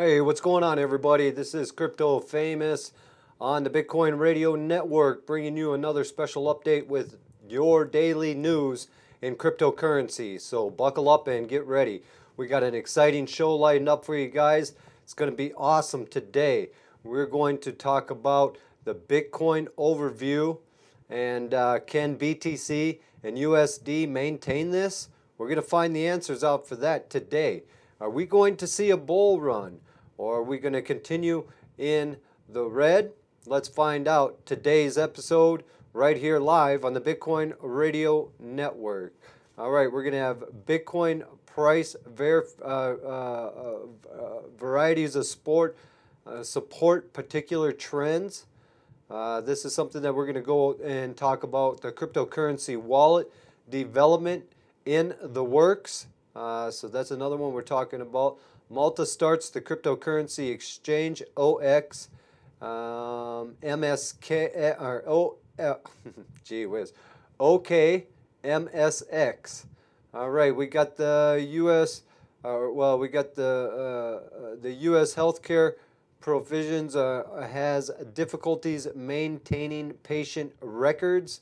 Hey, what's going on, everybody? This is Crypto Famous on the Bitcoin Radio Network, bringing you another special update with your daily news in cryptocurrency. So buckle up and get ready. We got an exciting show lined up for you guys. It's going to be awesome today. We're going to talk about the Bitcoin overview and can BTC and USD maintain this? We're going to find the answers out for that today. Are we going to see a bull run, or are we going to continue in the red? Let's find out today's episode right here live on the Bitcoin Radio Network. All right, we're going to have Bitcoin price varieties of support particular trends. This is something that we're going to go and talk about. The cryptocurrency wallet development in the works. So that's another one we're talking about. Malta starts the cryptocurrency exchange OX MSK or gee whiz OKMSX. All right, we got the U.S. We got the U.S. healthcare provisions has difficulties maintaining patient records.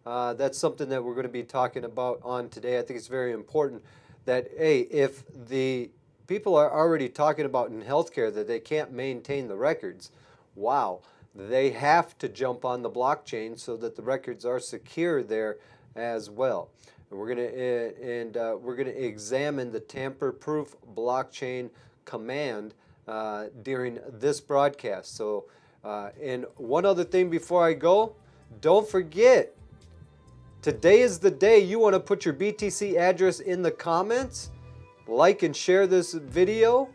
That's something that we're going to be talking about on today. I think it's very important that, hey, if the people are already talking about in healthcare that they can't maintain the records, wow, they have to jump on the blockchain so that the records are secure there as well. And we're going to examine the tamper-proof blockchain command during this broadcast. So, and one other thing before I go, don't forget, today is the day you want to put your BTC address in the comments. Like and share this video.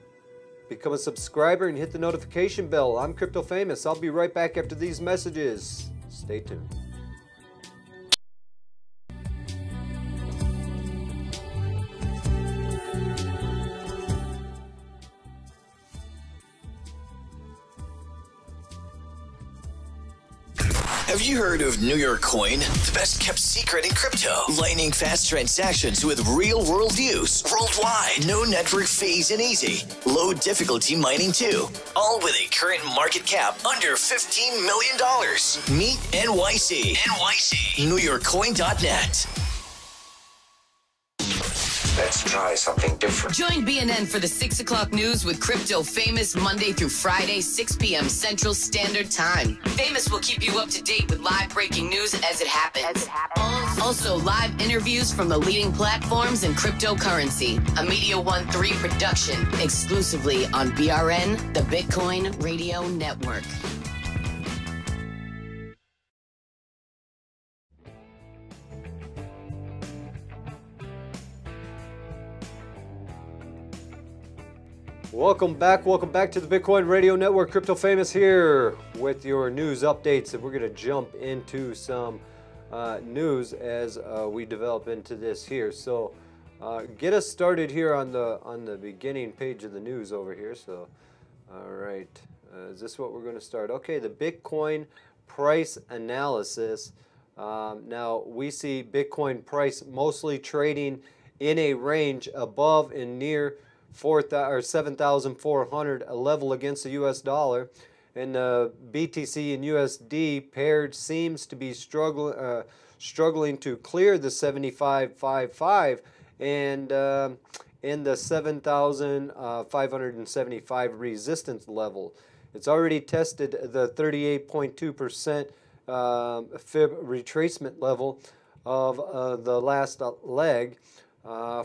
Become a subscriber and hit the notification bell. I'm Crypto Famous. I'll be right back after these messages. Stay tuned. Have you heard of New York Coin? The best kept secret in crypto. Lightning fast transactions with real world use. Worldwide. No network fees and easy. Low difficulty mining too. All with a current market cap under $15 million. Meet NYC. NewYorkCoin.net. Let's try something different. Join BNN for the 6 o'clock news with Crypto Famous Monday through Friday, 6 p.m. Central Standard Time. Famous will keep you up to date with live breaking news as it happens. Also, live interviews from the leading platforms in cryptocurrency. A Media 1-3 production, exclusively on BRN, the Bitcoin Radio Network. Welcome back to the Bitcoin Radio Network. Crypto Famous here with your news updates, and we're going to jump into some news as we develop into this here. So get us started here on the beginning page of the news over here. So all right, is this what we're going to start? Okay, the Bitcoin price analysis. Now we see Bitcoin price mostly trading in a range above and near 7,400, a level against the US dollar, and BTC and USD paired seems to be struggling to clear the 75.55 and in the 7,575 resistance level. It's already tested the 38.2% fib retracement level of the last leg.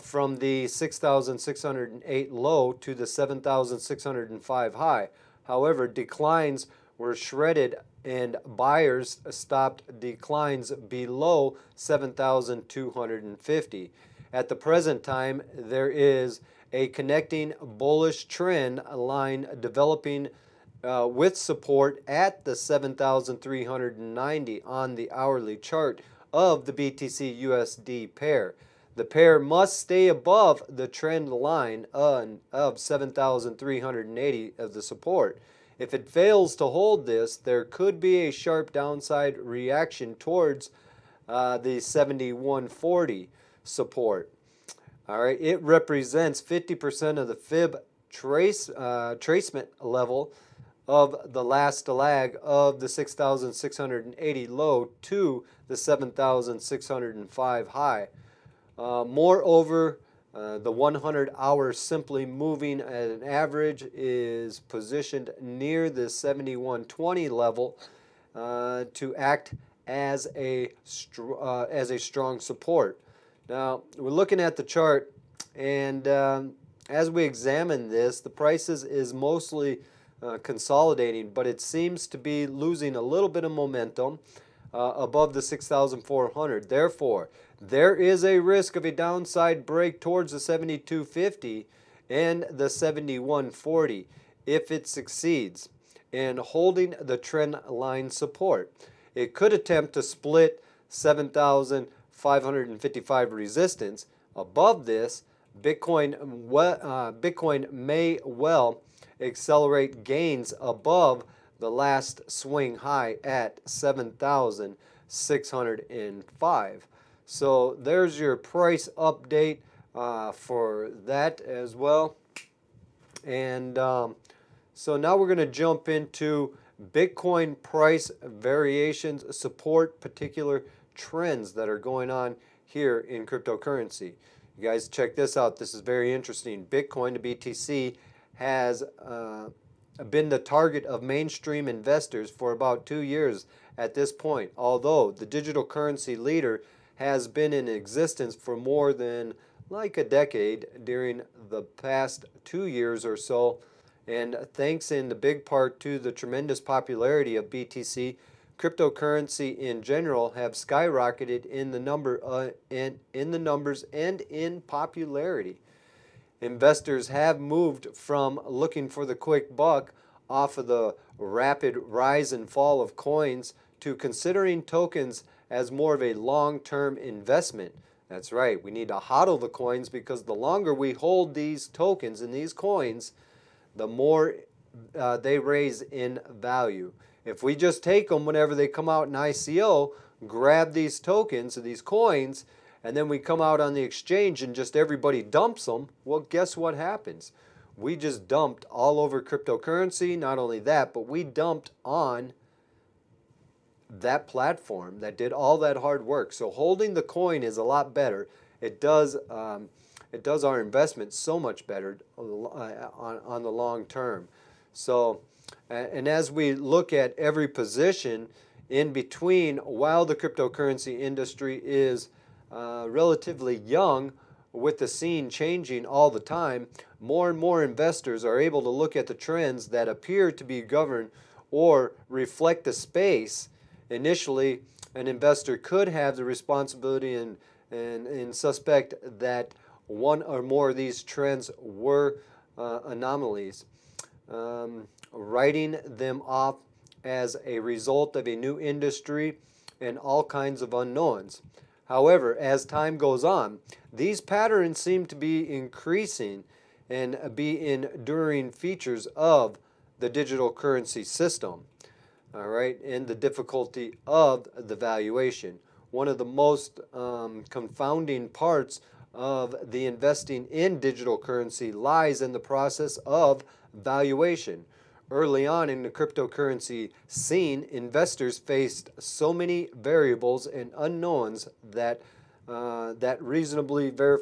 From the 6,608 low to the 7,605 high. However, declines were shredded and buyers stopped declines below 7,250. At the present time, there is a connecting bullish trend line developing with support at the 7,390 on the hourly chart of the BTC USD pair. The pair must stay above the trend line of 7,380 of the support. If it fails to hold this, there could be a sharp downside reaction towards the 7140 support. All right, it represents 50% of the fib tracement level of the last lag of the 6,680 low to the 7,605 high. Moreover, the 100-hour simply moving at an average is positioned near the 7120 level to act as a strong support. Now, we're looking at the chart, and as we examine this, the prices is mostly consolidating, but it seems to be losing a little bit of momentum above the 6,400. Therefore, there is a risk of a downside break towards the 7250 and the 7140 if it succeeds in holding the trend line support. It could attempt to split 7,555 resistance. Above this, Bitcoin may well accelerate gains above the last swing high at 7,605. So there's your price update for that as well. And so now we're going to jump into Bitcoin price variations, support particular trends that are going on here in cryptocurrency. You guys check this out. This is very interesting. Bitcoin to BTC has been the target of mainstream investors for about 2 years at this point, although the digital currency leader has been in existence for more than like a decade during the past 2 years or so. And thanks in the big part to the tremendous popularity of BTC, cryptocurrency in general have skyrocketed in the numbers and in popularity. Investors have moved from looking for the quick buck off of the rapid rise and fall of coins to considering tokens as more of a long-term investment. That's right, we need to hodl the coins, because the longer we hold these tokens and these coins, the more they raise in value. If we just take them whenever they come out in ICO, grab these tokens or these coins, and then we come out on the exchange and just everybody dumps them, well, guess what happens? We just dumped all over cryptocurrency. Not only that, but we dumped on that platform that did all that hard work. So holding the coin is a lot better. It does our investment so much better on the long term. So, and as we look at every position in between, while the cryptocurrency industry is relatively young, with the scene changing all the time, more and more investors are able to look at the trends that appear to be governed or reflect the space. Initially, an investor could have the responsibility and suspect that one or more of these trends were anomalies, writing them off as a result of a new industry and all kinds of unknowns. However, as time goes on, these patterns seem to be increasing and be enduring features of the digital currency system. All right, and the difficulty of the valuation. One of the most confounding parts of the investing in digital currency lies in the process of valuation. Early on in the cryptocurrency scene, investors faced so many variables and unknowns that reasonably was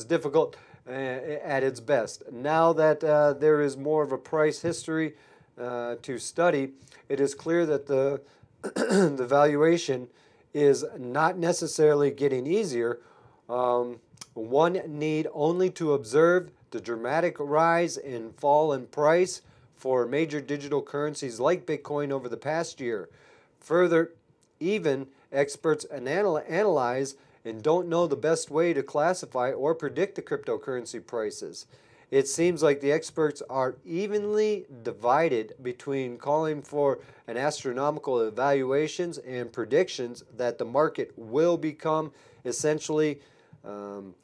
difficult at its best. Now that there is more of a price history to study, it is clear that the the valuation is not necessarily getting easier. One need only to observe the dramatic rise and fall in price for major digital currencies like Bitcoin over the past year. Further, even experts analyze and don't know the best way to classify or predict the cryptocurrency prices. It seems like the experts are evenly divided between calling for an astronomical evaluations and predictions that the market will become essentially down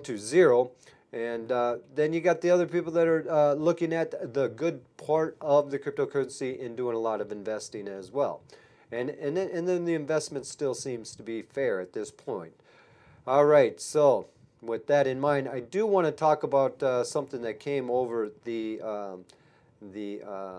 to zero. And then you got the other people that are looking at the good part of the cryptocurrency and doing a lot of investing as well. And then the investment still seems to be fair at this point. All right, so with that in mind, I do want to talk about something that came over the, the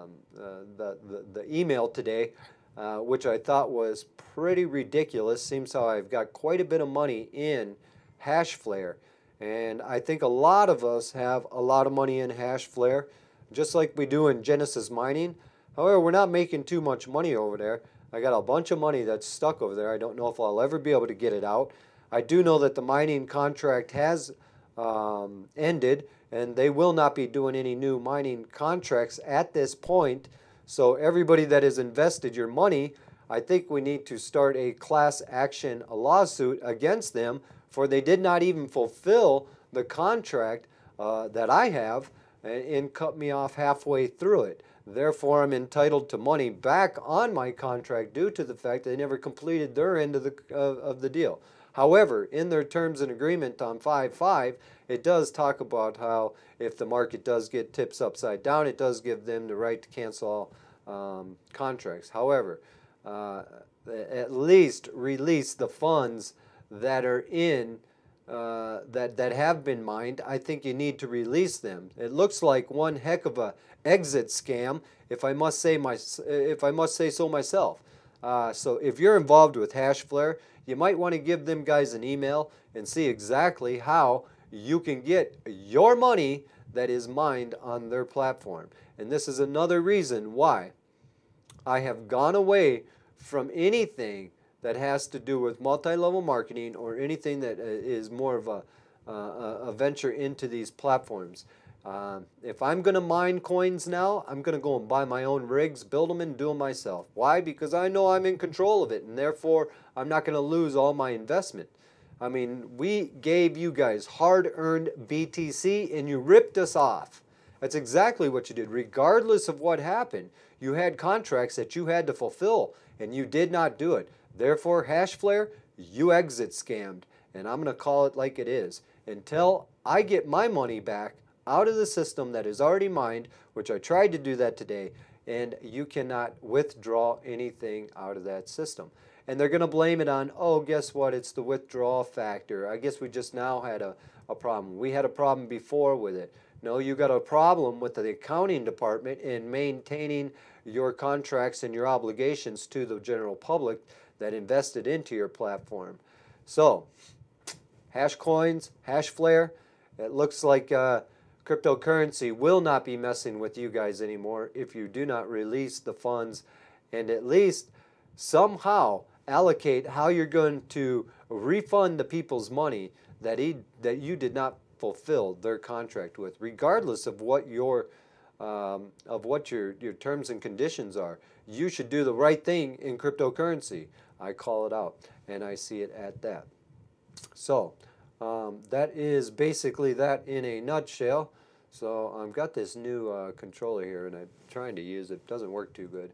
email today, which I thought was pretty ridiculous. Seems how I've got quite a bit of money in Hashflare, and I think a lot of us have a lot of money in Hashflare, just like we do in Genesis Mining. However, we're not making too much money over there. I got a bunch of money that's stuck over there. I don't know if I'll ever be able to get it out. I do know that the mining contract has ended, and they will not be doing any new mining contracts at this point. So everybody that has invested your money, I think we need to start a class action lawsuit against them, for they did not even fulfill the contract that I have and cut me off halfway through it. Therefore, I'm entitled to money back on my contract due to the fact that they never completed their end of the deal. However, in their terms and agreement on 5.5, it does talk about how if the market does get tips upside down, it does give them the right to cancel contracts. However, at least release the funds that are in that have been mined. I think you need to release them. It looks like one heck of a exit scam, if I must say so myself. So if you're involved with Hashflare, you might want to give them guys an email and see exactly how you can get your money that is mined on their platform. And this is another reason why I have gone away from anything that has to do with multi-level marketing or anything that is more of a venture into these platforms. If I'm going to mine coins now, I'm going to go and buy my own rigs, build them, and do them myself. Why? Because I know I'm in control of it, and therefore I'm not going to lose all my investment. I mean, we gave you guys hard-earned BTC, and you ripped us off. That's exactly what you did. Regardless of what happened, you had contracts that you had to fulfill, and you did not do it. Therefore, Hashflare, you exit scammed, and I'm going to call it like it is. Until I get my money back out of the system that is already mined, which I tried to do that today, and you cannot withdraw anything out of that system. And they're going to blame it on, oh, guess what, it's the withdrawal factor. I guess we just now had a problem. We had a problem before with it. No, you got a problem with the accounting department in maintaining your contracts and your obligations to the general public that invested into your platform. So, Hashcoins, Hashflare, it looks like cryptocurrency will not be messing with you guys anymore if you do not release the funds and at least somehow allocate how you're going to refund the people's money that you did not fulfill their contract with, regardless of what your terms and conditions are. You should do the right thing in cryptocurrency. I call it out, and I see it at that. So that is basically that in a nutshell. So I've got this new controller here, and I'm trying to use it. Doesn't work too good.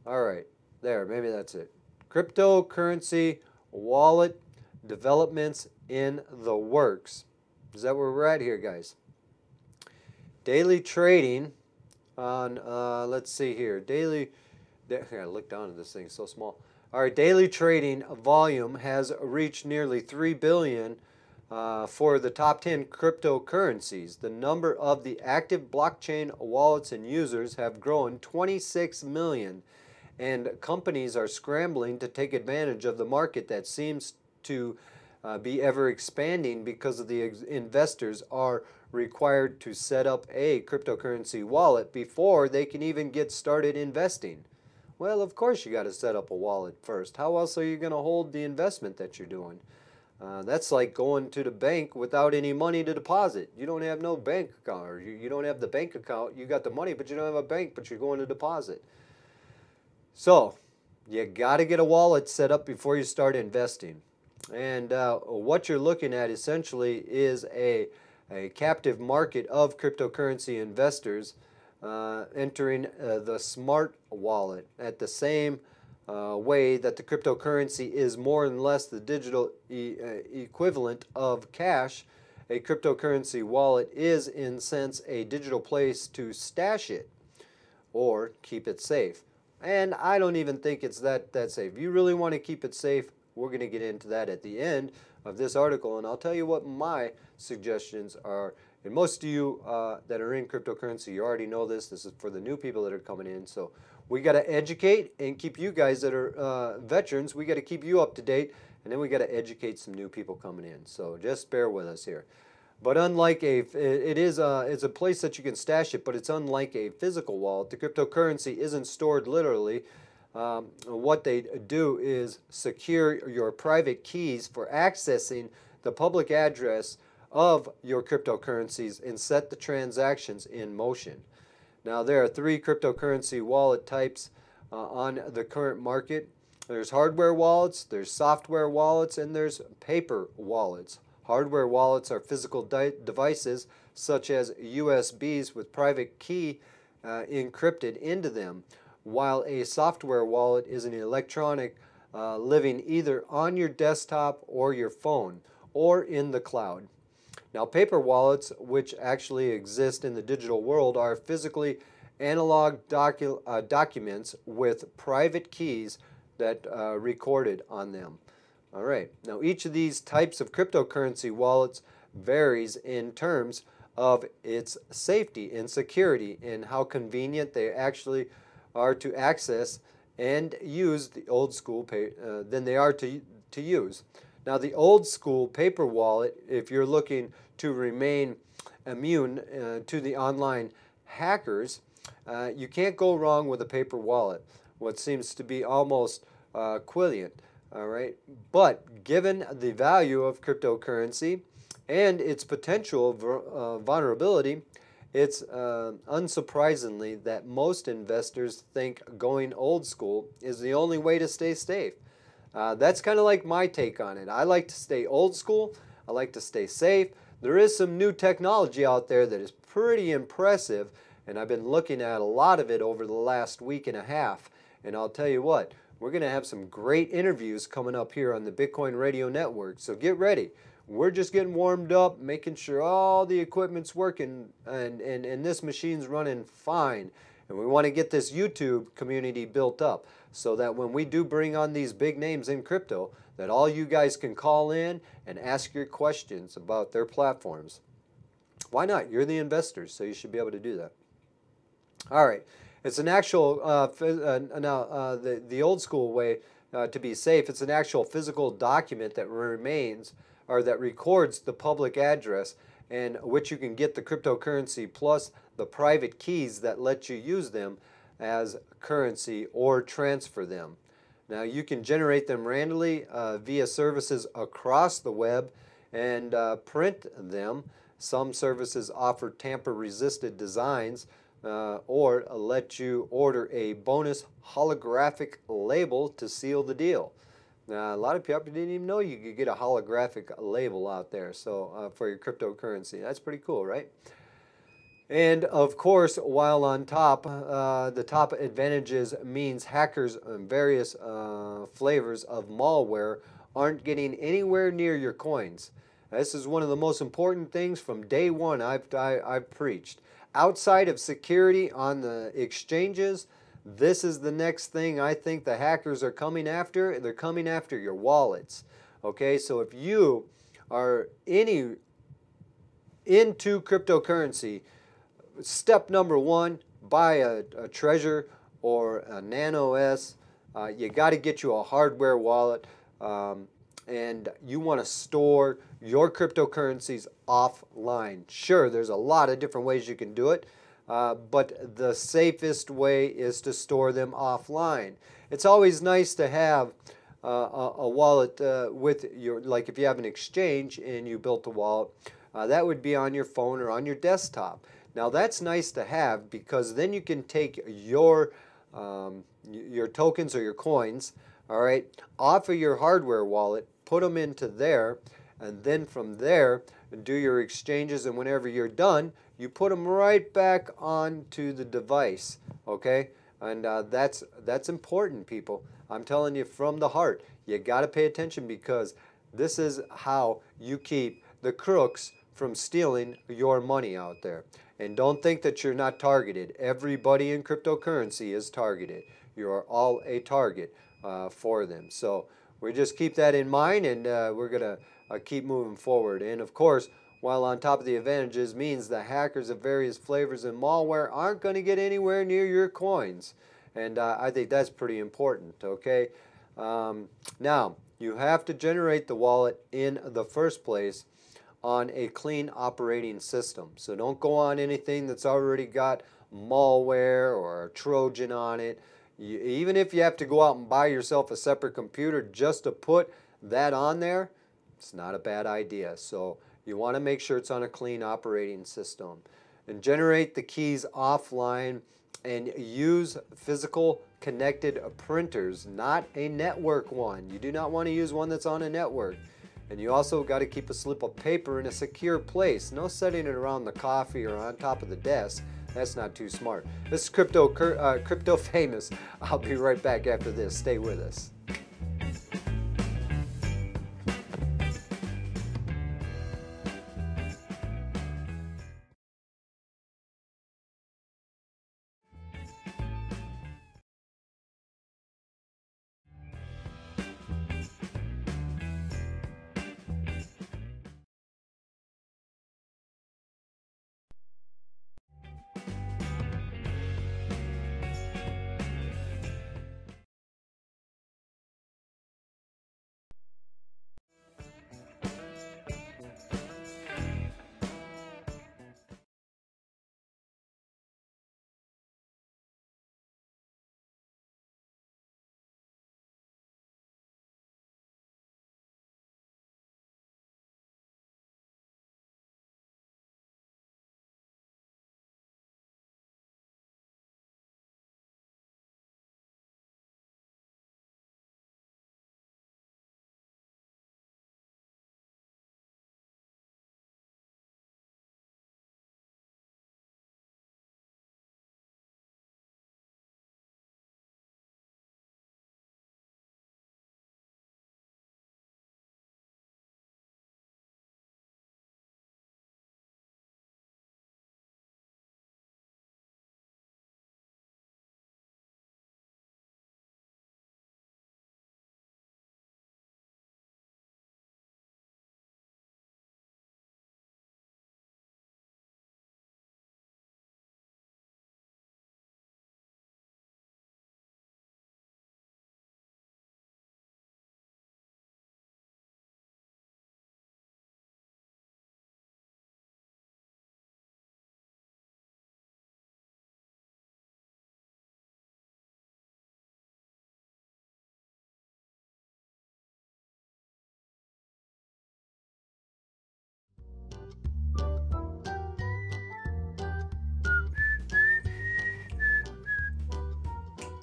All right, there, maybe that's it. Cryptocurrency wallet developments in the works. Is that where we're at here, guys? Daily trading on, let's see here. I gotta look down at this thing, it's so small. All right, daily trading volume has reached nearly 3 billion for the top 10 cryptocurrencies. The number of the active blockchain wallets and users have grown 26 million, and companies are scrambling to take advantage of the market that seems to be ever expanding because of the investors are required to set up a cryptocurrency wallet before they can even get started investing. Well, of course you got to set up a wallet first. How else are you going to hold the investment that you're doing? That's like going to the bank without any money to deposit. You don't have no bank account, or you don't have the bank account. You got the money, but you don't have a bank, but you're going to deposit. So you got to get a wallet set up before you start investing. And what you're looking at essentially is a captive market of cryptocurrency investors entering the smart wallet at the same way that the cryptocurrency is more or less the digital equivalent of cash. A cryptocurrency wallet is, in a sense, a digital place to stash it or keep it safe. And I don't even think it's that safe. If you really want to keep it safe, we're going to get into that at the end of this article, and I'll tell you what my suggestions are. And most of you that are in cryptocurrency, you already know this. This is for the new people that are coming in. So we got to educate and keep you guys that are veterans, we got to keep you up to date, and then we got to educate some new people coming in. So just bear with us here. But unlike it's a place that you can stash it, but it's unlike a physical wallet. The cryptocurrency isn't stored literally. What they do is secure your private keys for accessing the public address of your cryptocurrencies and set the transactions in motion. Now, there are 3 cryptocurrency wallet types on the current market. There's hardware wallets, there's software wallets, and there's paper wallets. Hardware wallets are physical devices such as USBs with private key encrypted into them, while a software wallet is an electronic living either on your desktop or your phone or in the cloud. Now, paper wallets, which actually exist in the digital world, are physically analog documents with private keys that recorded on them. All right, now each of these types of cryptocurrency wallets varies in terms of its safety and security and how convenient they actually are to access and use the old school than they are to use. Now, the old school paper wallet, if you're looking to remain immune to the online hackers, you can't go wrong with a paper wallet, what seems to be almost equivalent. All right, but given the value of cryptocurrency and its potential vulnerability, it's unsurprisingly that most investors think going old school is the only way to stay safe. That's kind of like my take on it. I like to stay old school. I like to stay safe. There is some new technology out there that is pretty impressive, and I've been looking at a lot of it over the last week and a half. And I'll tell you what, we're going to have some great interviews coming up here on the Bitcoin Radio Network, so get ready. We're just getting warmed up, making sure all the equipment's working and this machine's running fine. And we want to get this YouTube community built up so that when we do bring on these big names in crypto, that all you guys can call in and ask your questions about their platforms. Why not? You're the investors, so you should be able to do that. All right. It's an actual, the old school way to be safe, it's an actual physical document that remains or that records the public address and which you can get the cryptocurrency plus the private keys that let you use them as currency or transfer them. Now, you can generate them randomly via services across the web and print them. Some services offer tamper-resistant designs or let you order a bonus holographic label to seal the deal. Now, a lot of people didn't even know you could get a holographic label out there for your cryptocurrency. That's pretty cool, right? And of course, while on top, the top advantages means hackers and various flavors of malware aren't getting anywhere near your coins. This is one of the most important things from day one I've preached. Outside of security on the exchanges, this is the next thing I think the hackers are coming after. They're coming after your wallets. Okay, so if you are into cryptocurrency, step number one, buy a Treasure or a Nano S. You got to get you a hardware wallet, and you want to store your cryptocurrencies offline. Sure, there's a lot of different ways you can do it, but the safest way is to store them offline. It's always nice to have a wallet with your, like if you have an exchange and you built a wallet, that would be on your phone or on your desktop. Now that's nice to have because then you can take your tokens or your coins, all right, off of your hardware wallet, put them into there, and then from there do your exchanges, and whenever you're done, you put them right back onto the device, okay? And that's important, people. I'm telling you from the heart. You got to pay attention because this is how you keep the crooks from stealing your money out there. And don't think that you're not targeted. Everybody in cryptocurrency is targeted. You are all a target for them. So we just keep that in mind, and we're going to keep moving forward. And of course, while on top of the advantages means the hackers of various flavors and malware aren't going to get anywhere near your coins. And I think that's pretty important, okay? Now, you have to generate the wallet in the first place on a clean operating system. So don't go on anything that's already got malware or a Trojan on it. Even if you have to go out and buy yourself a separate computer just to put that on there, it's not a bad idea. So you want to make sure it's on a clean operating system. And generate the keys offline and use physical connected printers, not a network one. You do not want to use one that's on a network. And you also got to keep a slip of paper in a secure place. No setting it around the coffee or on top of the desk. That's not too smart. This is Crypto Famous. I'll be right back after this. Stay with us.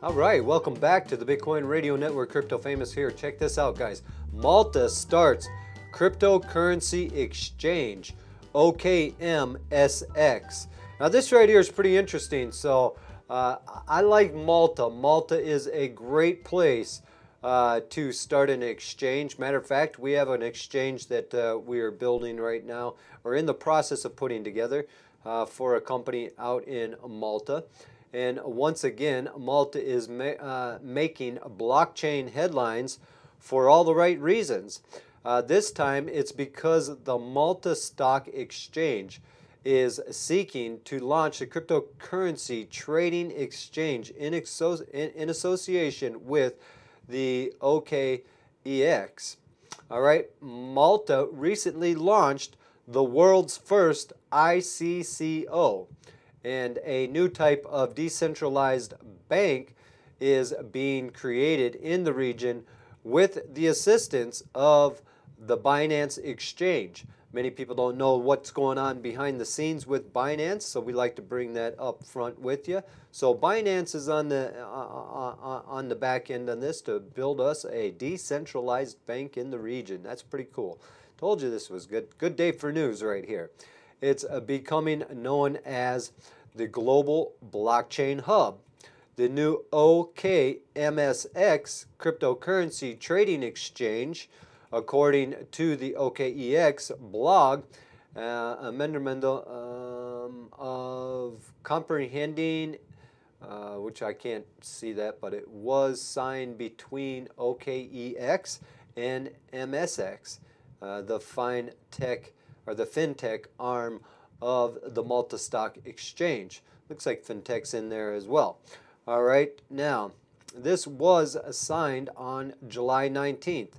All right, welcome back to the Bitcoin Radio Network. Crypto Famous here. Check this out, guys. Malta starts cryptocurrency exchange, OKMSX. Now this right here is pretty interesting. So I like Malta. Malta is a great place to start an exchange. Matter of fact, we have an exchange that we are building right now, or in the process of putting together for a company out in Malta. And once again, Malta is making blockchain headlines for all the right reasons. This time, it's because the Malta Stock Exchange is seeking to launch a cryptocurrency trading exchange in association with the OKEX. All right, Malta recently launched the world's first ICCO. And a new type of decentralized bank is being created in the region with the assistance of the Binance exchange. Many people don't know what's going on behind the scenes with Binance, so we like to bring that up front with you. So Binance is on the back end on this to build us a decentralized bank in the region. That's pretty cool. Told you this was good. Good day for news right here. It's becoming known as the Global Blockchain Hub. The new OKMSX cryptocurrency trading exchange, according to the OKEX blog, amendment of comprehending, which I can't see that, but it was signed between OKEX and MSX. the fintech arm of the Malta Stock Exchange. Looks like fintech's in there as well. All right, now this was signed on July 19th.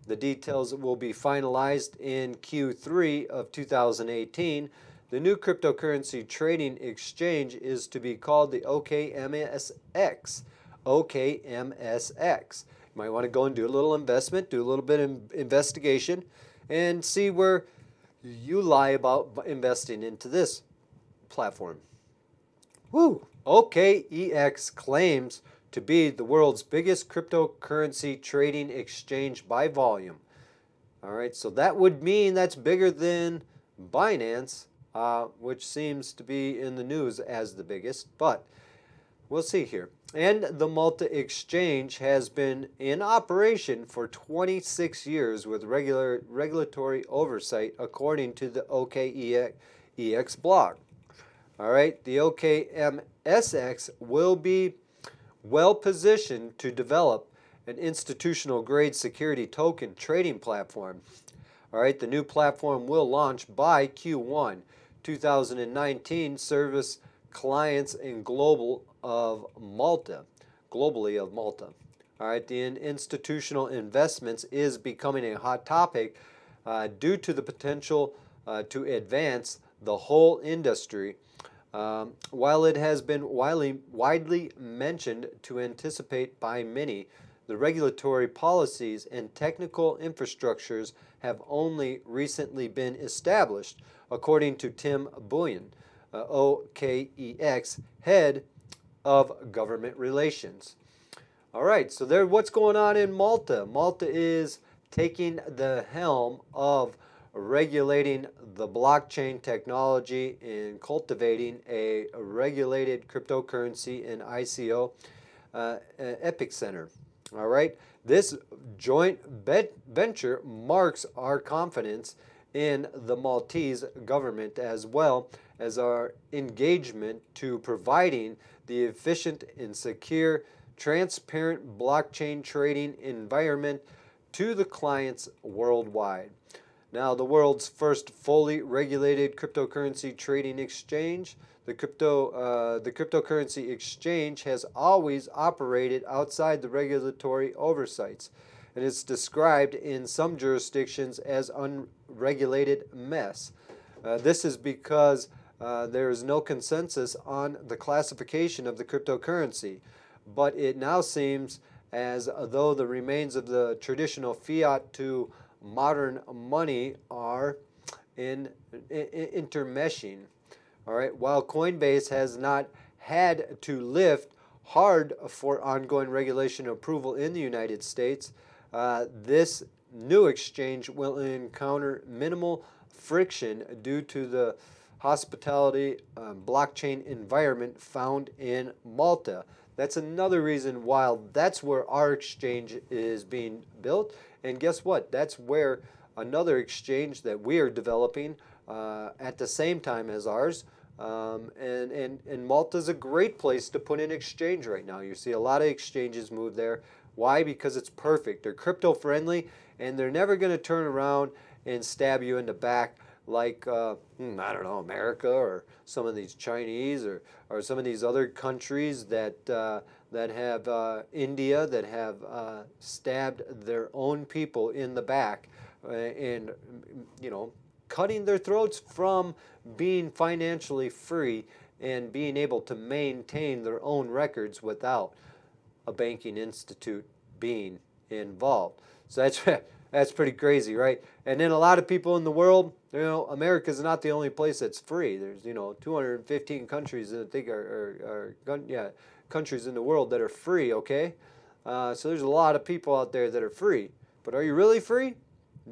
The details will be finalized in Q3 of 2018. The new cryptocurrency trading exchange is to be called the OKMSX. OKMSX. You might want to go and do a little investment, do a little bit of investigation, and see where you lie about investing into this platform. Woo! OKEX claims to be the world's biggest cryptocurrency trading exchange by volume. All right, so that would mean that's bigger than Binance, which seems to be in the news as the biggest, but we'll see here. And the Malta Exchange has been in operation for 26 years with regulatory oversight, according to the OKEX blog. All right, the OKMSX will be well positioned to develop an institutional grade security token trading platform. All right, the new platform will launch by Q1 2019, service clients in globally of Malta. All right, the institutional investments is becoming a hot topic due to the potential to advance the whole industry. While it has been widely mentioned to anticipate by many, the regulatory policies and technical infrastructures have only recently been established, according to Tim Buyan, OKEX head of government relations. All right, so there, what's going on in Malta? Malta is taking the helm of regulating the blockchain technology and cultivating a regulated cryptocurrency and ICO epicenter. All right, this joint venture marks our confidence in the Maltese government as well as our engagement to providing the efficient and secure, transparent blockchain trading environment to the clients worldwide. Now, the world's first fully regulated cryptocurrency trading exchange, the cryptocurrency exchange has always operated outside the regulatory oversights, and it's described in some jurisdictions as unregulated mess. This is because there is no consensus on the classification of the cryptocurrency, but it now seems as though the remains of the traditional fiat to modern money are intermeshing. All right, while Coinbase has not had to lift hard for ongoing regulation approval in the United States, this new exchange will encounter minimal friction due to the hospitality blockchain environment found in Malta. That's another reason why that's where our exchange is being built. And guess what? That's where another exchange that we are developing at the same time as ours. And Malta is a great place to put an exchange right now. You see a lot of exchanges move there. Why? Because it's perfect. They're crypto friendly, and they're never going to turn around and stab you in the back like, I don't know, America or some of these Chinese or some of these other countries that have India that have stabbed their own people in the back and, you know, cutting their throats from being financially free and being able to maintain their own records without a banking institute being involved. So that's pretty crazy, right? And then a lot of people in the world, you know, America's not the only place that's free. There's, you know, 215 countries that I think countries in the world that are free, okay? So there's a lot of people out there that are free. But are you really free?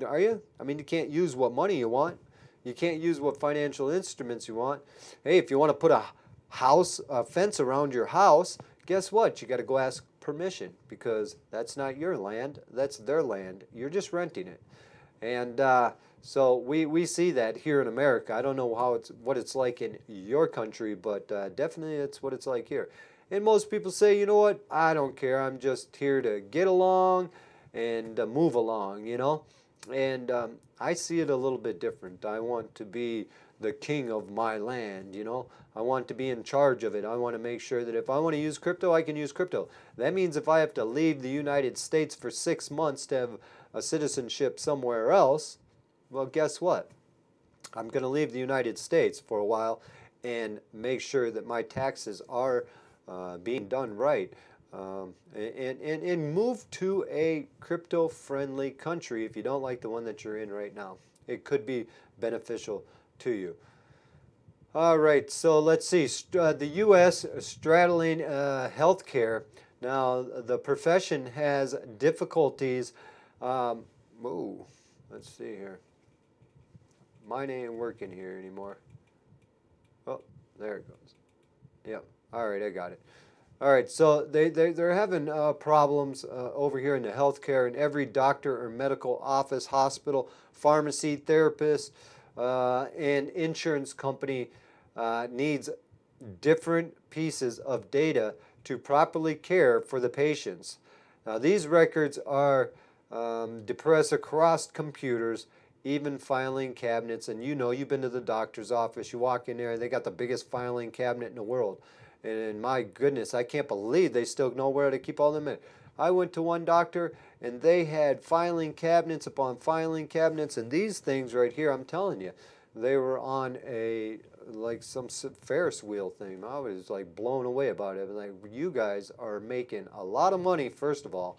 Are you? I mean, you can't use what money you want. You can't use what financial instruments you want. Hey, if you want to put a fence around your house, guess what? You got to go ask permission, because that's not your land. That's their land. You're just renting it. And so we see that here in America. I don't know what it's like in your country, but definitely it's what it's like here. And most people say, you know what? I don't care. I'm just here to get along and move along, you know. And I see it a little bit different. I want to be the king of my land, you know. I want to be in charge of it. I want to make sure that if I want to use crypto, I can use crypto. That means if I have to leave the United States for 6 months to have a citizenship somewhere else, well, guess what? I'm going to leave the United States for a while and make sure that my taxes are being done right. And move to a crypto-friendly country if you don't like the one that you're in right now. It could be beneficial to you. All right, so let's see. The U.S. straddling healthcare. Now, the profession has difficulties. Let's see here. Mine ain't working here anymore. Oh, there it goes. Yep. All right, I got it. All right, so they're having problems over here in the healthcare, and every doctor or medical office, hospital, pharmacy, therapist, and insurance company needs different pieces of data to properly care for the patients. Now, these records are dispersed across computers, even filing cabinets, and you know, you've been to the doctor's office, you walk in there, they got the biggest filing cabinet in the world. And my goodness, I can't believe they still know where to keep all them in. I went to one doctor and they had filing cabinets upon filing cabinets, and these things right here, I'm telling you, they were on a like some Ferris wheel thing. I was like blown away about it. Like, you guys are making a lot of money, first of all,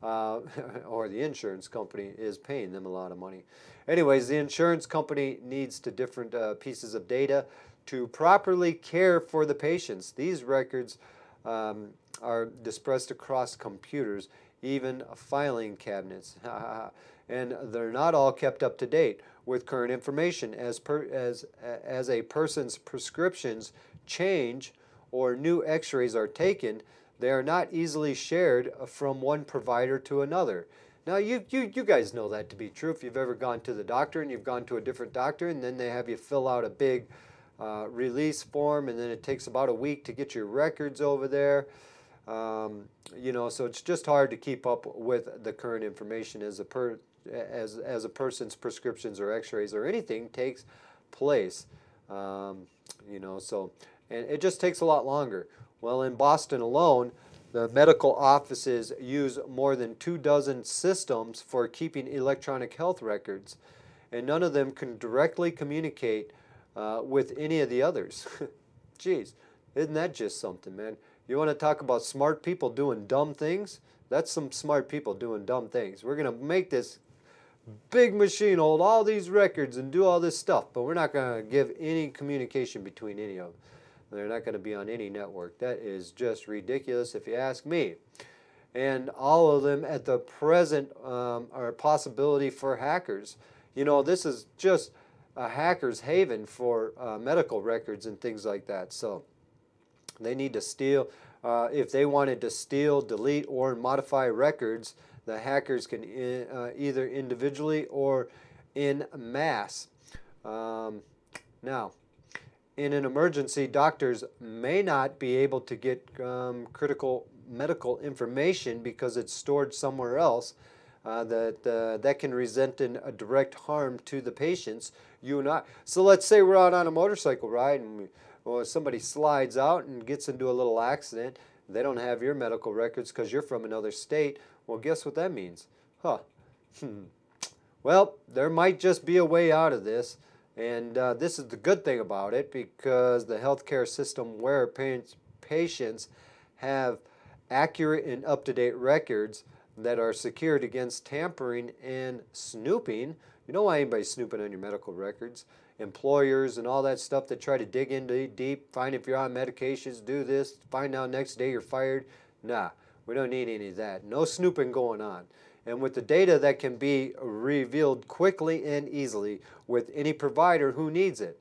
or the insurance company is paying them a lot of money. Anyways, the insurance company needs to different pieces of data to properly care for the patients. These records are dispersed across computers, even filing cabinets. And they're not all kept up to date with current information. As a person's prescriptions change or new x-rays are taken, they are not easily shared from one provider to another. Now, you guys know that to be true. If you've ever gone to the doctor and you've gone to a different doctor and then they have you fill out a big release form, and then it takes about a week to get your records over there. You know, so it's just hard to keep up with the current information as a person's prescriptions or x-rays or anything takes place. You know, so, and it just takes a lot longer. Well, in Boston alone, the medical offices use more than 24 systems for keeping electronic health records, and none of them can directly communicate with any of the others. Jeez, isn't that just something, man? You want to talk about smart people doing dumb things? That's some smart people doing dumb things. We're going to make this big machine hold all these records and do all this stuff, but we're not going to give any communication between any of them. They're not going to be on any network. That is just ridiculous if you ask me. And all of them at the present are a possibility for hackers. You know, this is just a hacker's haven for medical records and things like that. So they need to steal. If they wanted to steal, delete, or modify records, the hackers can either individually or in mass. Now, in an emergency, doctors may not be able to get critical medical information because it's stored somewhere else. That can result in a direct harm to the patients, you and I. So let's say we're out on a motorcycle ride and somebody slides out and gets into a little accident. They don't have your medical records because you're from another state. Well, guess what that means? Huh. Well, there might just be a way out of this. And this is the good thing about it, because the healthcare system where patients have accurate and up-to-date records that are secured against tampering and snooping. You don't want anybody snooping on your medical records. Employers and all that stuff that try to dig into deep, find if you're on medications, do this, find out next day you're fired. Nah, we don't need any of that. No snooping going on. And with the data that can be revealed quickly and easily with any provider who needs it.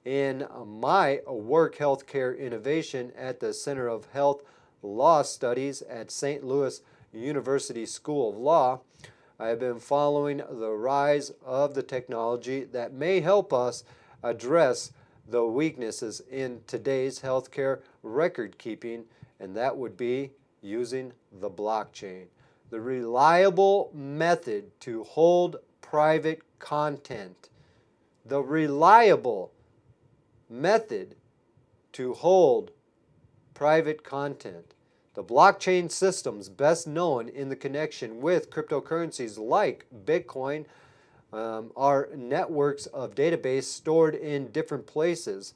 In my work healthcare innovation at the Center of Health Law Studies at St. Louis University School of Law, I have been following the rise of the technology that may help us address the weaknesses in today's healthcare record keeping, and that would be using the blockchain. The reliable method to hold private content. The reliable method to hold private content. The blockchain systems best known in the connection with cryptocurrencies like Bitcoin are networks of databases stored in different places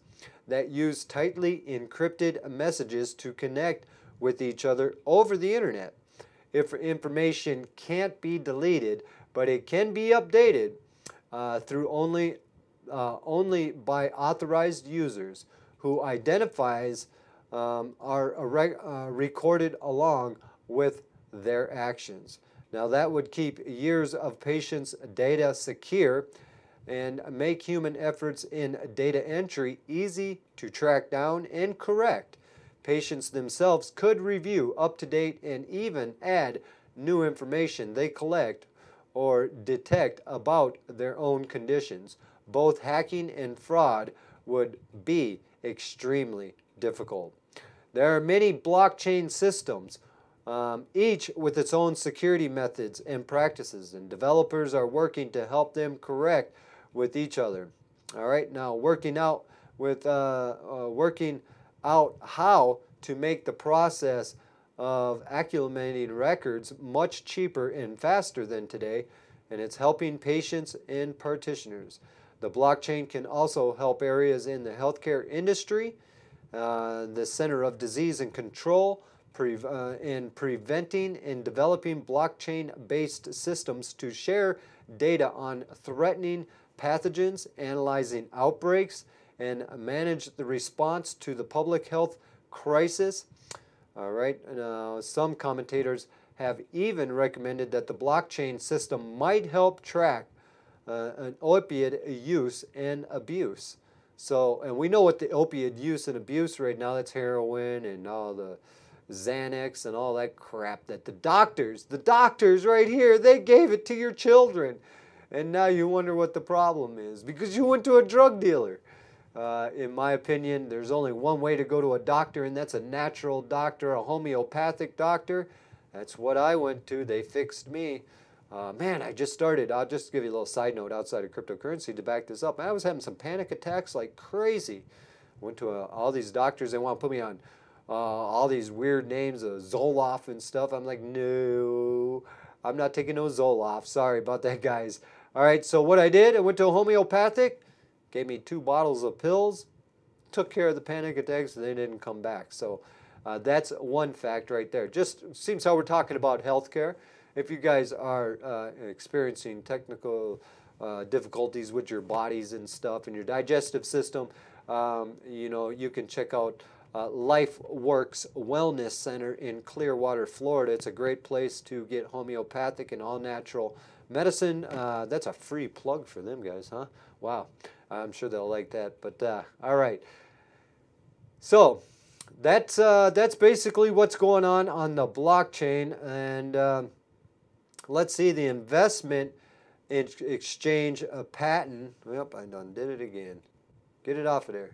that use tightly encrypted messages to connect with each other over the internet. If information can't be deleted, but it can be updated through only by authorized users who identifies are recorded along with their actions. Now that would keep years of patients' data secure and make human efforts in data entry easy to track down and correct. Patients themselves could review up-to-date and even add new information they collect or detect about their own conditions. Both hacking and fraud would be extremely difficult. There are many blockchain systems, each with its own security methods and practices, and developers are working to help them correct with each other. All right, now working out how to make the process of accumulating records much cheaper and faster than today, and it's helping patients and practitioners. The blockchain can also help areas in the healthcare industry, the Center of Disease and Control, in preventing and developing blockchain-based systems to share data on threatening pathogens, analyzing outbreaks, and manage the response to the public health crisis. All right, some commentators have even recommended that the blockchain system might help track an opioid use and abuse. So, and we know what the opioid use and abuse right now, that's heroin and all the Xanax and all that crap that the doctors right here, they gave it to your children. And now you wonder what the problem is because you went to a drug dealer. In my opinion, there's only one way to go to a doctor, and that's a natural doctor, a homeopathic doctor. That's what I went to. They fixed me. Man, I just started. I'll just give you a little side note outside of cryptocurrency to back this up. I was having some panic attacks like crazy. Went to all these doctors. They want to put me on all these weird names of Zoloft and stuff. I'm like, no, I'm not taking no Zoloft. Sorry about that, guys. All right, so what I did, I went to a homeopathic, gave me 2 bottles of pills, took care of the panic attacks, and they didn't come back. So that's one fact right there. Just seems how we're talking about healthcare. If you guys are experiencing technical difficulties with your bodies and stuff and your digestive system, you know, you can check out LifeWorks Wellness Center in Clearwater, Florida. It's a great place to get homeopathic and all-natural medicine. That's a free plug for them guys, huh? Wow. I'm sure they'll like that. But all right. So that's basically what's going on the blockchain. And let's see the investment exchange patent. Yep, I done did it again. Get it off of there.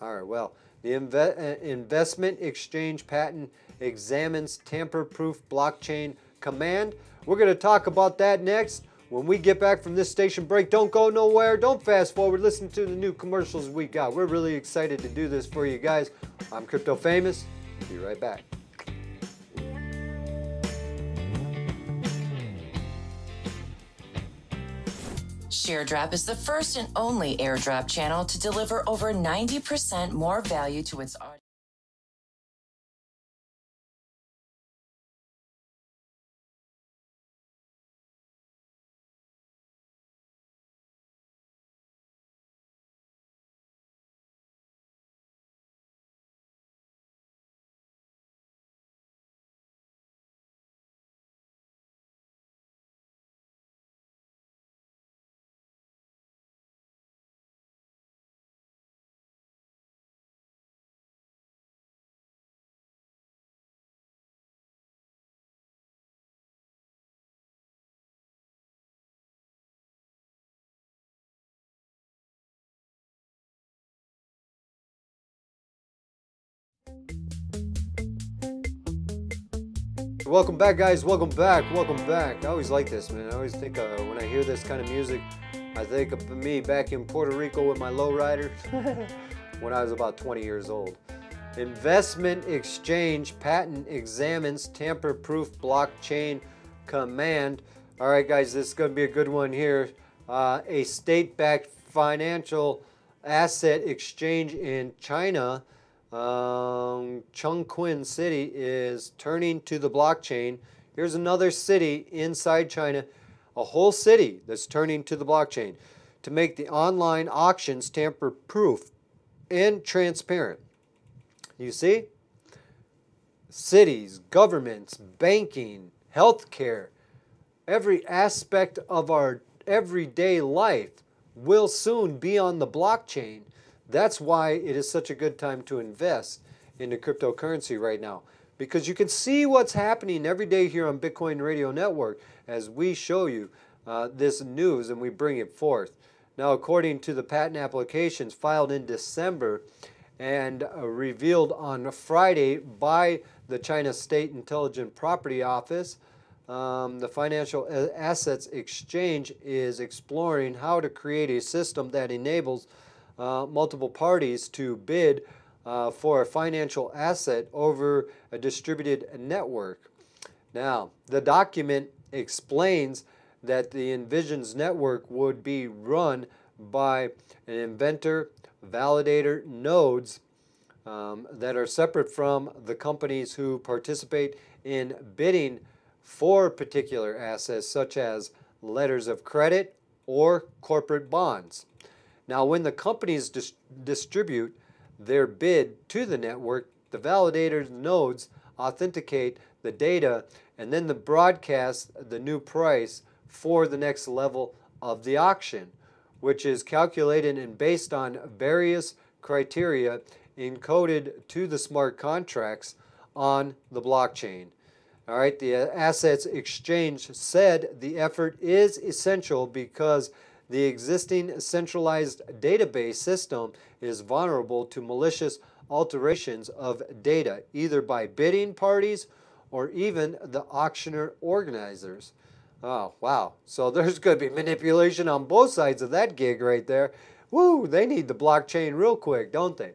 All right, well, the investment exchange patent examines tamper-proof blockchain command. We're going to talk about that next when we get back from this station break. Don't go nowhere. Don't fast forward. Listen to the new commercials we got. We're really excited to do this for you guys. I'm Crypto Famous. Be right back. ShareDrop is the first and only airdrop channel to deliver over 90% more value to its audience. Welcome back, guys. Welcome back. Welcome back. I always like this, man. I always think when I hear this kind of music, I think of me back in Puerto Rico with my lowrider when I was about 20 years old. Investment exchange patent examines tamper-proof blockchain command. All right, guys, this is going to be a good one here. A state-backed financial asset exchange in China, Chongqing City, is turning to the blockchain. Here's another city inside China, a whole city that's turning to the blockchain to make the online auctions tamper-proof and transparent. You see? Cities, governments, banking, healthcare, every aspect of our everyday life will soon be on the blockchain. That's why it is such a good time to invest into cryptocurrency right now, because you can see what's happening every day here on Bitcoin Radio Network as we show you this news and we bring it forth. Now, according to the patent applications filed in December and revealed on Friday by the China State Intelligent Property Office, the Financial Assets Exchange is exploring how to create a system that enables multiple parties to bid for a financial asset over a distributed network. Now, the document explains that the envisioned network would be run by an inventor, validator nodes that are separate from the companies who participate in bidding for particular assets, such as letters of credit or corporate bonds. Now, when the companies distribute their bid to the network, the validator nodes authenticate the data and then broadcast the new price for the next level of the auction, which is calculated and based on various criteria encoded to the smart contracts on the blockchain. All right, the Assets Exchange said the effort is essential because the existing centralized database system is vulnerable to malicious alterations of data, either by bidding parties or even the auctioneer organizers. Oh, wow. So there's going to be manipulation on both sides of that gig right there. Woo, they need the blockchain real quick, don't they?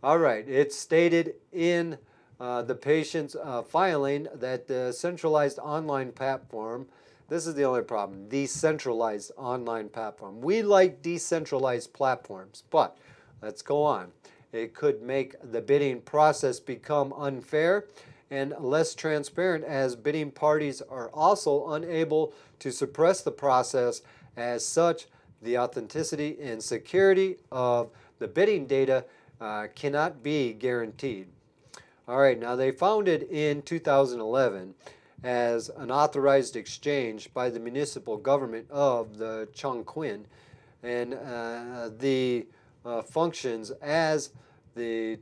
All right, it's stated in the patient's filing that the centralized online platform, this is the only problem, decentralized online platform. We like decentralized platforms, but let's go on. It could make the bidding process become unfair and less transparent, as bidding parties are also unable to suppress the process. As such, the authenticity and security of the bidding data cannot be guaranteed. All right, now they founded in 2011 as an authorized exchange by the municipal government of the Chongqing, and the functions as the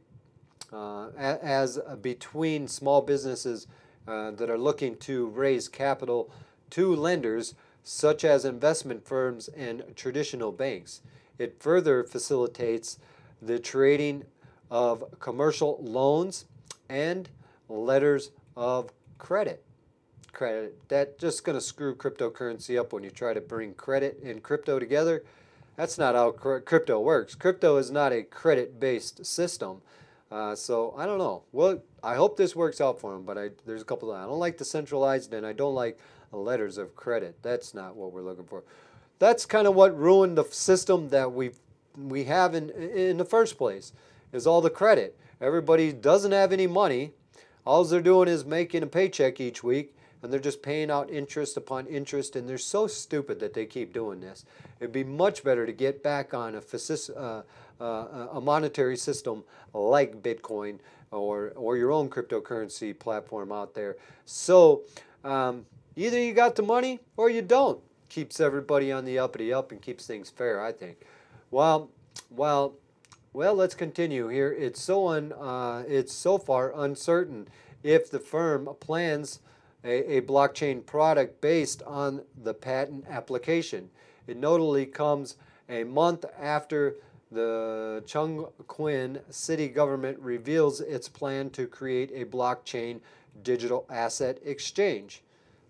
between small businesses that are looking to raise capital to lenders such as investment firms and traditional banks. It further facilitates the trading of commercial loans and letters of credit. That's just going to screw cryptocurrency up when you try to bring credit and crypto together. That's not how crypto works. Crypto is not a credit-based system. So I don't know. Well, I hope this works out for them, but there's a couple of, I don't like the centralized, and I don't like letters of credit. That's not what we're looking for. That's kind of what ruined the system that we have in the first place, is all the credit. Everybody doesn't have any money. All they're doing is making a paycheck each week, and they're just paying out interest upon interest, and they're so stupid that they keep doing this. It'd be much better to get back on a monetary system like Bitcoin or your own cryptocurrency platform out there. So either you got the money or you don't. Keeps everybody on the uppity up and keeps things fair, I think. Well, let's continue here. It's so far uncertain if the firm plans a blockchain product based on the patent application. It notably comes a month after the Chongqing city government reveals its plan to create a blockchain digital asset exchange.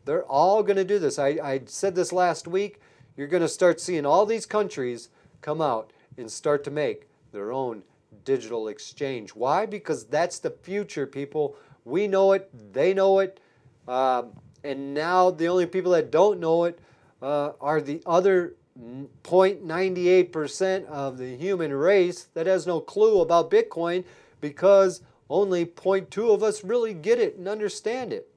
They're all going to do this. I said this last week. You're going to start seeing all these countries come out and start to make their own digital exchange. Why? Because that's the future, people. We know it. They know it. And now the only people that don't know it are the other 0.98% of the human race that has no clue about Bitcoin, because only 0.2 of us really get it and understand it.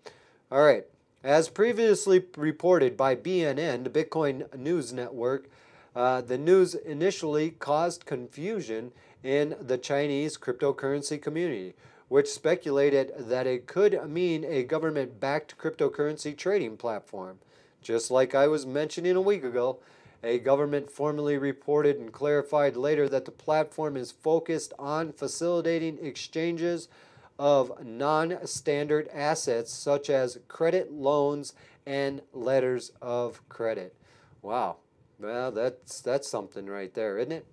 All right. As previously reported by BNN, the Bitcoin News Network, the news initially caused confusion in the Chinese cryptocurrency community, which speculated that it could mean a government-backed cryptocurrency trading platform. Just like I was mentioning a week ago, a government formally reported and clarified later that the platform is focused on facilitating exchanges of non-standard assets such as credit loans and letters of credit. Wow. Well, that's something right there, isn't it?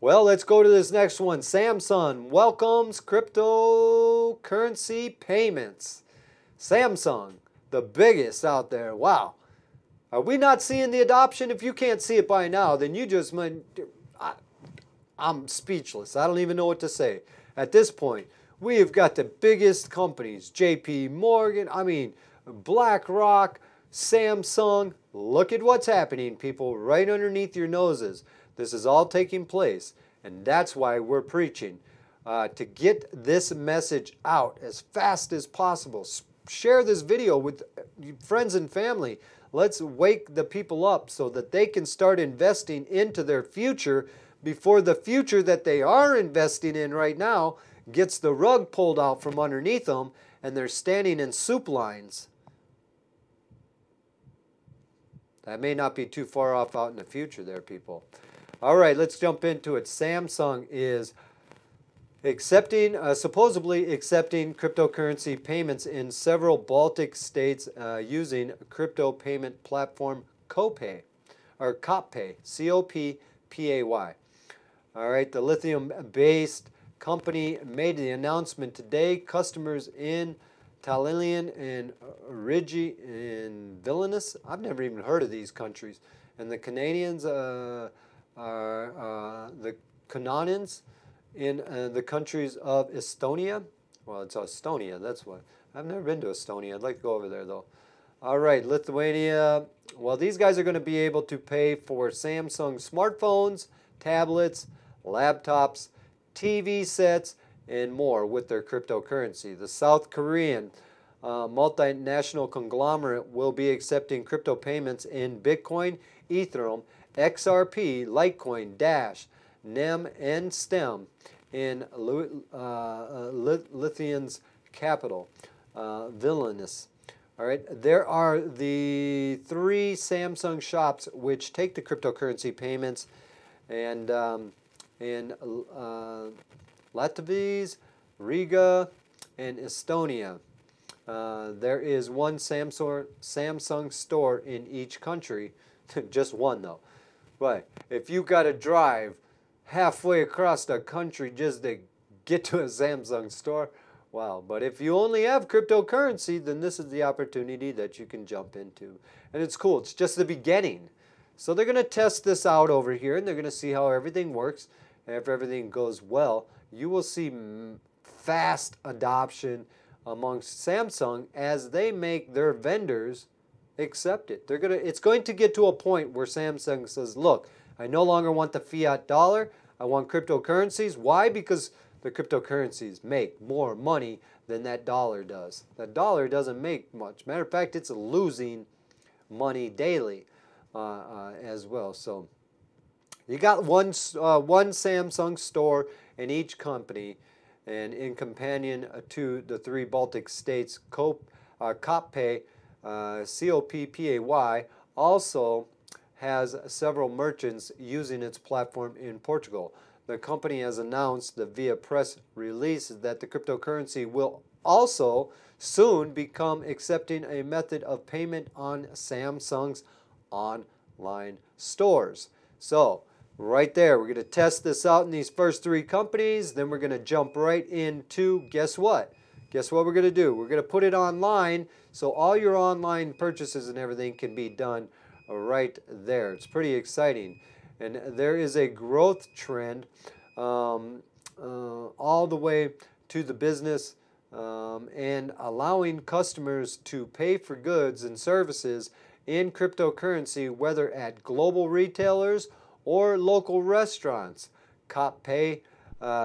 Well, let's go to this next one. Samsung welcomes cryptocurrency payments. Samsung, the biggest out there. Wow. Are we not seeing the adoption? If you can't see it by now, then you just might... I'm speechless. I don't even know what to say. At this point, we have got the biggest companies. JP Morgan, BlackRock, Samsung. Look at what's happening, people, right underneath your noses. This is all taking place, and that's why we're preaching to get this message out as fast as possible. Share this video with friends and family. Let's wake the people up so that they can start investing into their future before the future that they are investing in right now gets the rug pulled out from underneath them and they're standing in soup lines. That may not be too far off out in the future there, people. All right, let's jump into it. Samsung is supposedly accepting cryptocurrency payments in several Baltic states using crypto payment platform CoPay, or CopPay, C-O-P-P-A-Y. All right, the lithium-based company made the announcement today. Customers in Tallinn and Rigi and Vilnius, I've never even heard of these countries, and the Canadians are the Canadians in the countries of Estonia. Well, it's Estonia, that's what. I've never been to Estonia. I'd like to go over there, though. All right, Lithuania. Well, these guys are going to be able to pay for Samsung smartphones, tablets, laptops, TV sets, and more with their cryptocurrency. The South Korean multinational conglomerate will be accepting crypto payments in Bitcoin, Ethereum, XRP, Litecoin, Dash, NEM, and STEM in Lithuania's capital, Vilnius. All right, there are the 3 Samsung shops which take the cryptocurrency payments, and in Latvia, Riga, and Estonia. There is one Samsung store in each country, just one though. But if you got to drive halfway across the country just to get to a Samsung store, wow. But if you only have cryptocurrency, then this is the opportunity that you can jump into. And it's cool. It's just the beginning. So they're going to test this out over here, and they're going to see how everything works. And if everything goes well, you will see fast adoption amongst Samsung as they make their vendors accept it. It's going to get to a point where Samsung says, look, I no longer want the fiat dollar. I want cryptocurrencies. Why? Because the cryptocurrencies make more money than that dollar does. That dollar doesn't make much. Matter of fact, it's losing money daily as well. So you got one Samsung store in each company, and in companion to the 3 Baltic states, CopPay, C-O-P-P-A-Y, also has several merchants using its platform in Portugal. The company has announced via press release that the cryptocurrency will also soon become accepting a method of payment on Samsung's online stores. So right there, we're going to test this out in these first 3 companies. Then we're going to jump right into, guess what? guess what we're going to do? We're going to put it online so all your online purchases and everything can be done right there. It's pretty exciting. And there is a growth trend all the way to the business and allowing customers to pay for goods and services in cryptocurrency, whether at global retailers or local restaurants, CopPay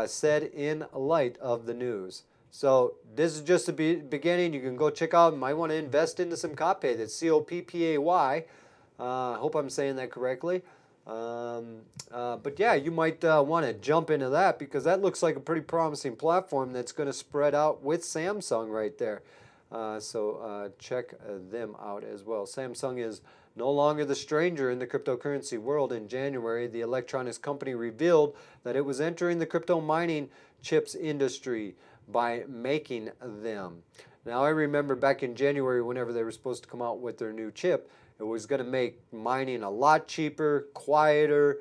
said in light of the news. So this is just the beginning. You can go check out, you might want to invest into some CopPay. That's COPPAY. I hope I'm saying that correctly. But yeah, you might want to jump into that because that looks like a pretty promising platform that's going to spread out with Samsung right there. So check them out as well. Samsung is no longer the stranger in the cryptocurrency world. In January, the electronics company revealed that it was entering the crypto mining chips industry by making them. Now, I remember back in January, whenever they were supposed to come out with their new chip, it was going to make mining a lot cheaper, quieter,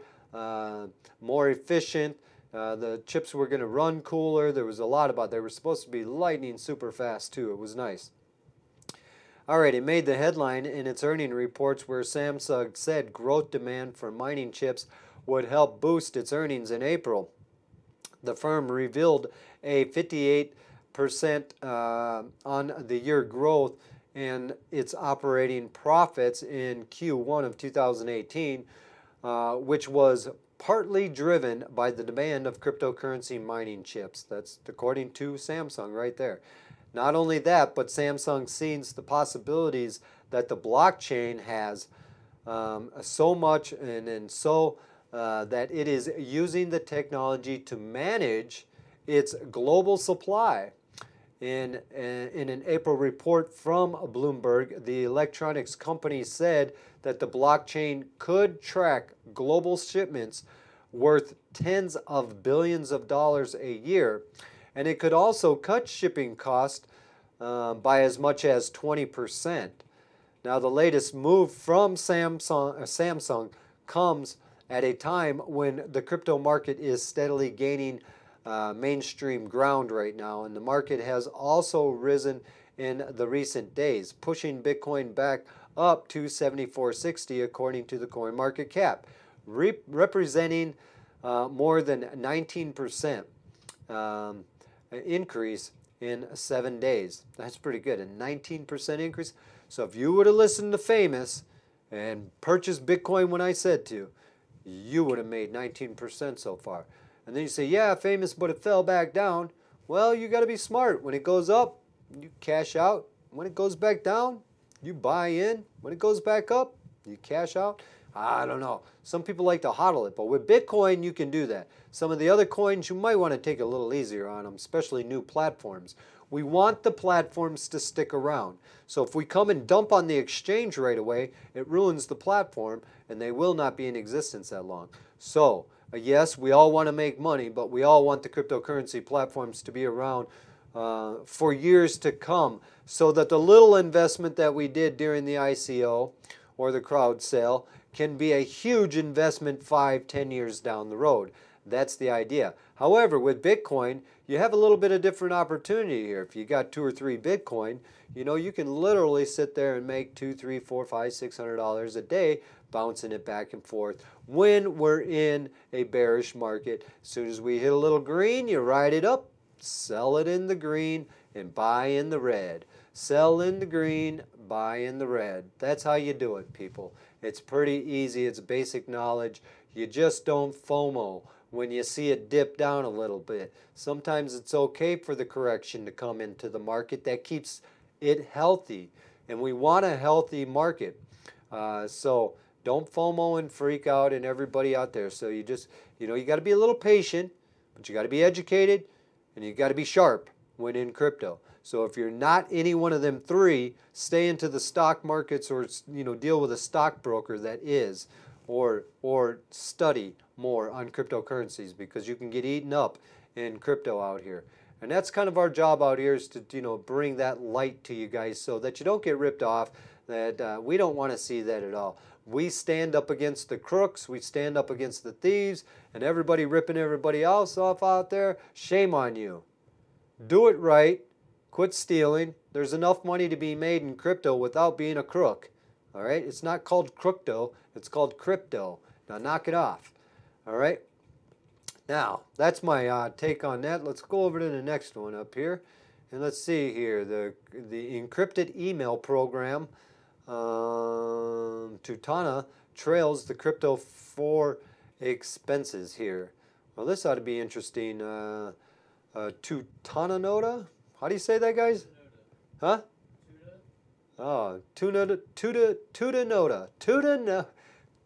more efficient. The chips were going to run cooler. There was a lot about it. They were supposed to be lightning super fast too. It was nice. All right, it made the headline in its earning reports where Samsung said growth demand for mining chips would help boost its earnings in April. The firm revealed a 58% on the year growth in its operating profits in Q1 of 2018, which was partly driven by the demand of cryptocurrency mining chips. That's according to Samsung right there. Not only that, but Samsung sees the possibilities that the blockchain has so much and so that it is using the technology to manage its global supply. In an April report from Bloomberg, the electronics company said that the blockchain could track global shipments worth tens of billions of dollars a year, and it could also cut shipping costs by as much as 20%. Now, the latest move from Samsung comes at a time when the crypto market is steadily gaining mainstream ground right now, and the market has also risen in the recent days, pushing Bitcoin back up to 74.60 according to the CoinMarketCap, representing more than 19% increase in 7 days. That's pretty good, a 19% increase. So if you would have listened to Famous and purchased Bitcoin when I said to, you would have made 19% so far. And then you say, yeah, Famous, but it fell back down. Well, you got to be smart. When it goes up, you cash out. When it goes back down, you buy in. When it goes back up, you cash out. I don't know. Some people like to hodl it, but with Bitcoin, you can do that. Some of the other coins, you might want to take a little easier on them, especially new platforms. We want the platforms to stick around. So if we come and dump on the exchange right away, it ruins the platform, and they will not be in existence that long. So, yes, we all want to make money, but we all want the cryptocurrency platforms to be around for years to come so that the little investment that we did during the ICO or the crowd sale can be a huge investment 5-10 years down the road. That's the idea. However, with Bitcoin, you have a little bit of different opportunity here. If you got 2 or 3 Bitcoin, you know, you can literally sit there and make $200, $300, $400, $500, $600 a day, bouncing it back and forth when we're in a bearish market. As soon as we hit a little green, you ride it up, sell it in the green, and buy in the red. Sell in the green, buy in the red. That's how you do it, people. It's pretty easy. It's basic knowledge. You just don't FOMO when you see it dip down a little bit. Sometimes it's okay for the correction to come into the market. That keeps it healthy, and we want a healthy market. So don't FOMO and freak out and everybody out there. So you just, you know, you got to be a little patient, but you got to be educated, and you got to be sharp when in crypto. So if you're not any one of them 3, stay into the stock markets or, you know, deal with a stockbroker that is, or study more on cryptocurrencies, because you can get eaten up in crypto out here. And that's kind of our job out here, is to, you know, bring that light to you guys so that you don't get ripped off. That we don't want to see that at all. We stand up against the crooks, we stand up against the thieves, and everybody ripping everybody else off out there. Shame on you. Do it right. Quit stealing. There's enough money to be made in crypto without being a crook. All right? It's not called crypto. It's called crypto. Now knock it off. All right? Now, that's my take on that. Let's go over to the next one up here. And let's see here. The encrypted email program, Tutana, trails the crypto for expenses here. Well, this ought to be interesting. Tutananoda? How do you say that, guys? Huh? Oh, Tutananoda.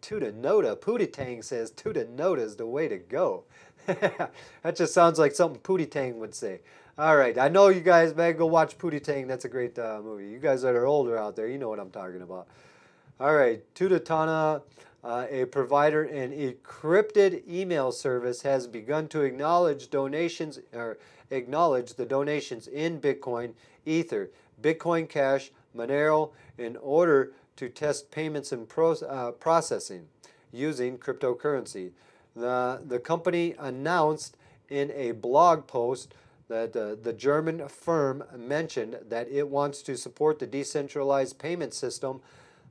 Tutananoda. Pootie Tang says Tutananoda is the way to go. That just sounds like something Pootie Tang would say. All right, I know you guys, man, go watch Pootie Tang. That's a great movie. You guys that are older out there, you know what I'm talking about. All right, Tutanana, a provider and encrypted email service, has begun to acknowledge donations or acknowledge the donations in Bitcoin, Ether, Bitcoin Cash, Monero in order to test payments and processing using cryptocurrency. The company announced in a blog post that the German firm mentioned that it wants to support the decentralized payment system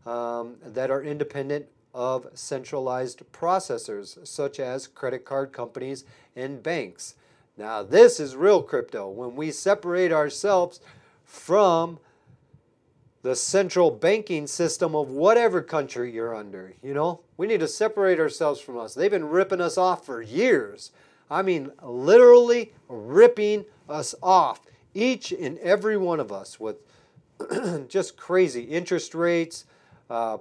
that are independent of centralized processors such as credit card companies and banks. Now this is real crypto, when we separate ourselves from the central banking system of whatever country you're under. You know, we need to separate ourselves from us. They've been ripping us off for years. I mean, literally ripping us off, each and every one of us, with just crazy interest rates,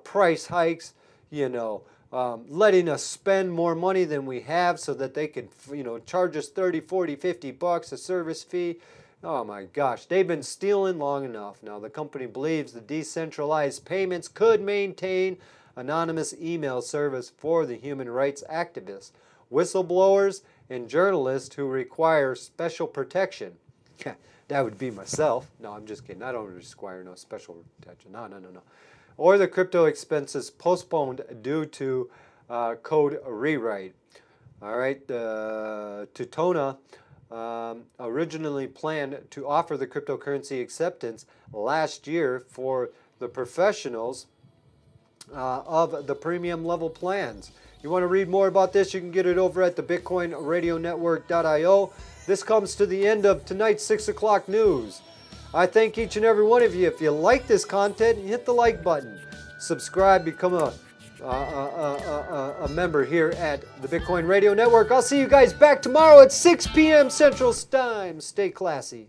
price hikes, you know, letting us spend more money than we have so that they could, you know, charge us 30, 40, 50 bucks a service fee. Oh my gosh, they've been stealing long enough. Now the company believes the decentralized payments could maintain anonymous email service for the human rights activists, whistleblowers, and journalists who require special protection. That would be myself. No, I'm just kidding. I don't require no special protection. No. Or the crypto expenses postponed due to code rewrite. All right, Tutona originally planned to offer the cryptocurrency acceptance last year for the professionals of the premium level plans. You want to read more about this, you can get it over at the BitcoinRadioNetwork.io. This comes to the end of tonight's 6 o'clock news. I thank each and every one of you. If you like this content, hit the like button. Subscribe, become a member here at the Bitcoin Radio Network. I'll see you guys back tomorrow at 6 p.m. Central Time. Stay classy.